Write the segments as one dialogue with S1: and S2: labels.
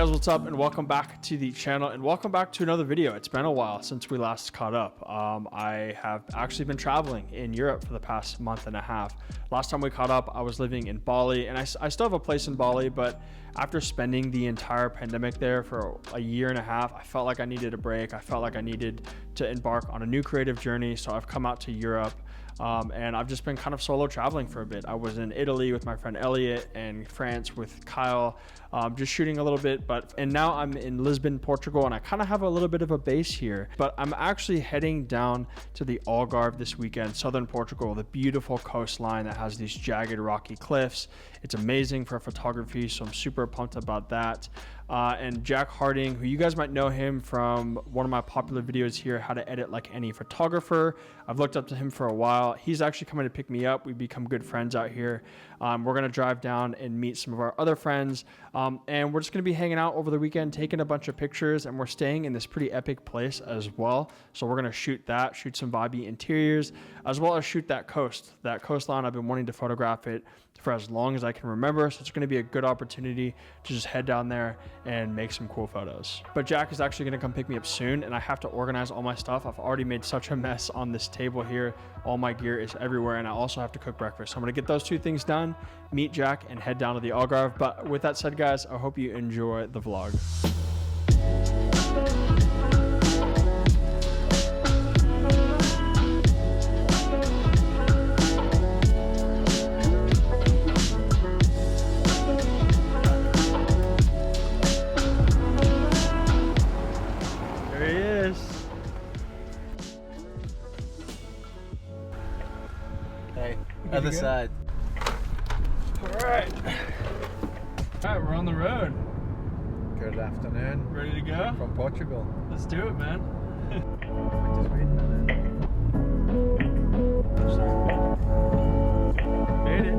S1: guys, what's up, and welcome back to the channel, and welcome back to another video. It's been a while since we last caught up. I have actually been traveling in Europe for the past month and a half. Last time we caught up, I was living in Bali, and I still have a place in Bali, but after spending the entire pandemic there for a year and a half, I felt like I needed a break. I felt like I needed to embark on a new creative journey, so I've come out to Europe. And I've just been kind of solo traveling for a bit. I was in Italy with my friend Elliot and France with Kyle, just shooting a little bit. And now I'm in Lisbon, Portugal, and I kind of have a little bit of a base here. But I'm actually heading down to the Algarve this weekend, Southern Portugal, the beautiful coastline that has these jagged rocky cliffs. It's amazing for photography, so I'm super pumped about that. And Jack Harding, who you guys might know him from one of my popular videos here, How to Edit Like Any Photographer. I've looked up to him for a while. He's actually coming to pick me up. We've become good friends out here. We're gonna drive down and meet some of our other friends. And we're just gonna be hanging out over the weekend, taking a bunch of pictures, and we're staying in this pretty epic place as well. So we're gonna shoot some vibey interiors, as well as shoot that coastline. I've been wanting to photograph it for as long as I can remember. So it's gonna be a good opportunity to just head down there and make some cool photos. But Jack is actually gonna come pick me up soon, and I have to organize all my stuff. I've already made such a mess on this table here. All my gear is everywhere, and I also have to cook breakfast. So I'm gonna get those two things done, meet Jack, and head down to the Algarve. But with that said, guys, I hope you enjoy the vlog.
S2: Other side.
S1: All right, we're on the road.
S2: Good afternoon.
S1: Ready to go?
S2: From Portugal.
S1: Let's do it, man. Made it.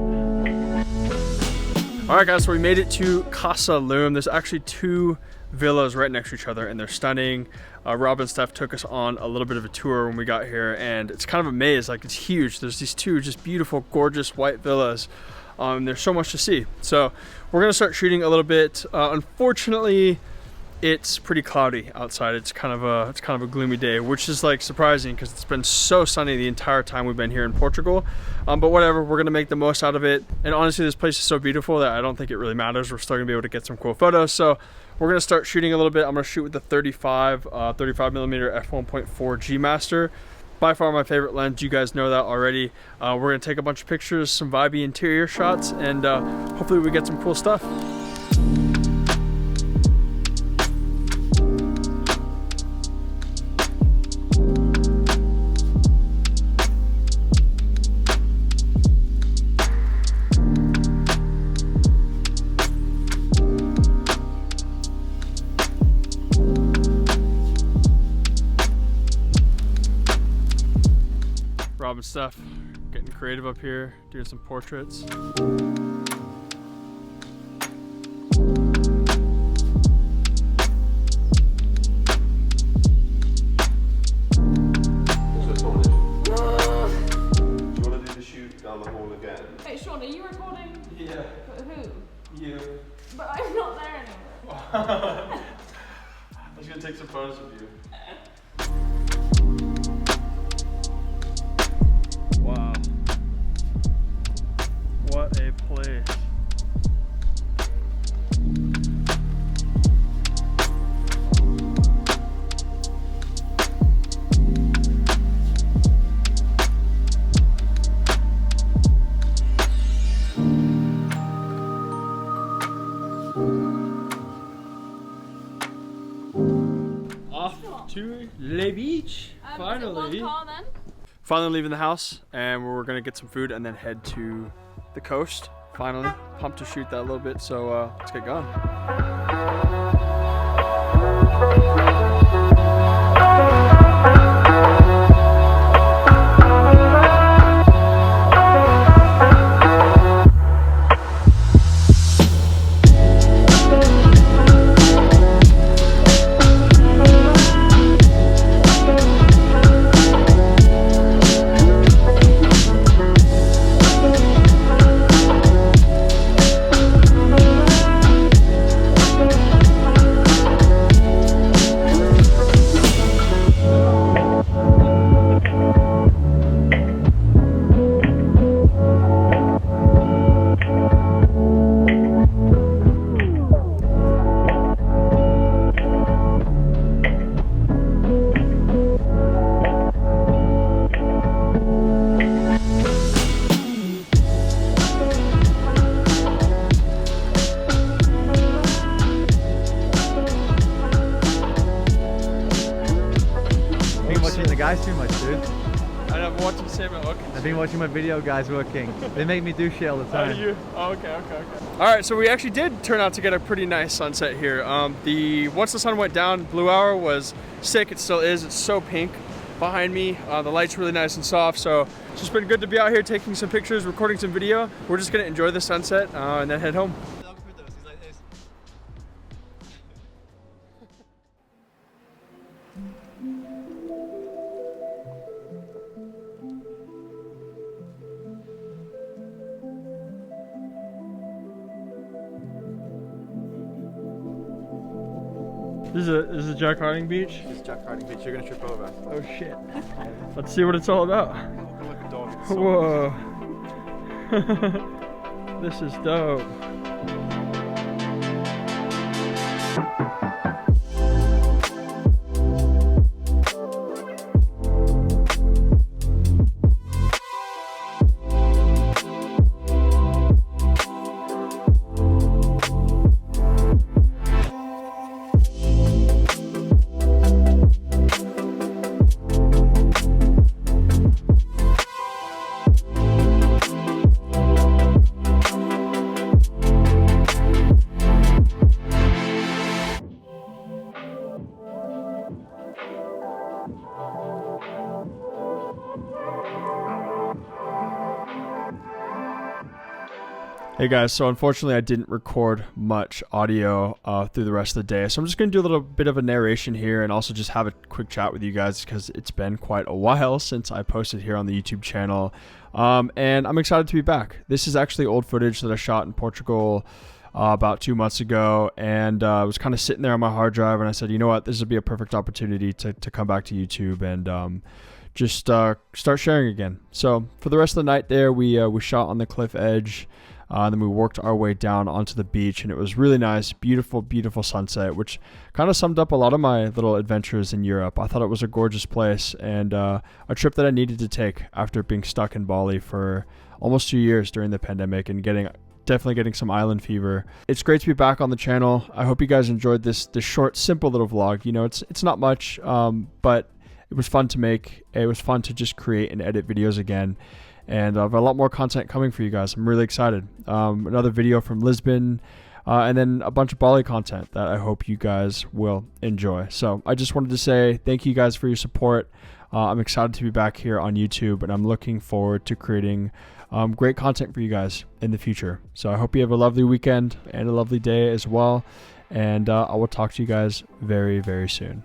S1: All right, guys, so we made it to Casa Loom. There's actually two villas right next to each other, and they're stunning. Rob and Steph took us on a little bit of a tour when we got here, and it's kind of a maze. Like, it's huge. There's these two just beautiful, gorgeous white villas. There's so much to see. So we're gonna start shooting a little bit. Unfortunately, it's pretty cloudy outside. It's kind of a gloomy day, which is like surprising because it's been so sunny the entire time we've been here in Portugal. But whatever, we're gonna make the most out of it. And honestly, this place is so beautiful that I don't think it really matters. We're still gonna be able to get some cool photos. So we're gonna start shooting a little bit. I'm gonna shoot with the 35 millimeter f1.4 G Master. By far my favorite lens. You guys know that already. We're gonna take a bunch of pictures, some vibey interior shots, and hopefully we get some cool stuff. Rob and Steph getting creative up here, doing some portraits.
S3: Sean, are you recording?
S1: Yeah.
S3: Who?
S1: You.
S3: But I'm not there anymore.
S1: I was gonna take some photos of you. Wow. What a place. To Le Beach, finally.
S3: One car, then?
S1: Finally leaving the house, and we're gonna get some food and then head to the coast. Finally, pumped to shoot that a little bit, so let's get going.
S2: the guys too much, dude.
S1: I've been watching Sam at working.
S2: I've been watching my video guys working. They make me do shit all the time.
S1: Okay. All right, so we actually did turn out to get a pretty nice sunset here. Once the sun went down, blue hour was sick. It still is. It's so pink behind me. The light's really nice and soft. So it's just been good to be out here taking some pictures, recording some video. We're just gonna enjoy the sunset and then head home. This is a Jack Harding beach?
S2: This is Jack Harding Beach. You're gonna trip over.
S1: Oh shit. Let's see what it's all about.
S2: Look at dog.
S1: Whoa. This is dope. Hey guys, so unfortunately I didn't record much audio through the rest of the day, so I'm just going to do a little bit of a narration here and also just have a quick chat with you guys because it's been quite a while since I posted here on the YouTube channel, and I'm excited to be back. This is actually old footage that I shot in Portugal about 2 months ago, and I was kind of sitting there on my hard drive and I said, you know what, this would be a perfect opportunity to come back to YouTube and just start sharing again. So for the rest of the night there, we shot on the cliff edge. And then we worked our way down onto the beach, and it was really nice, beautiful, beautiful sunset, which kind of summed up a lot of my little adventures in Europe. I thought it was a gorgeous place and a trip that I needed to take after being stuck in Bali for almost 2 years during the pandemic and definitely getting some island fever. It's great to be back on the channel. I hope you guys enjoyed this short, simple little vlog. You know, it's not much, but it was fun to make. It was fun to just create and edit videos again. And I have a lot more content coming for you guys. I'm really excited. Another video from Lisbon, and then a bunch of Bali content that I hope you guys will enjoy. So I just wanted to say thank you guys for your support. I'm excited to be back here on YouTube, and I'm looking forward to creating great content for you guys in the future. So I hope you have a lovely weekend and a lovely day as well. And I will talk to you guys very, very soon.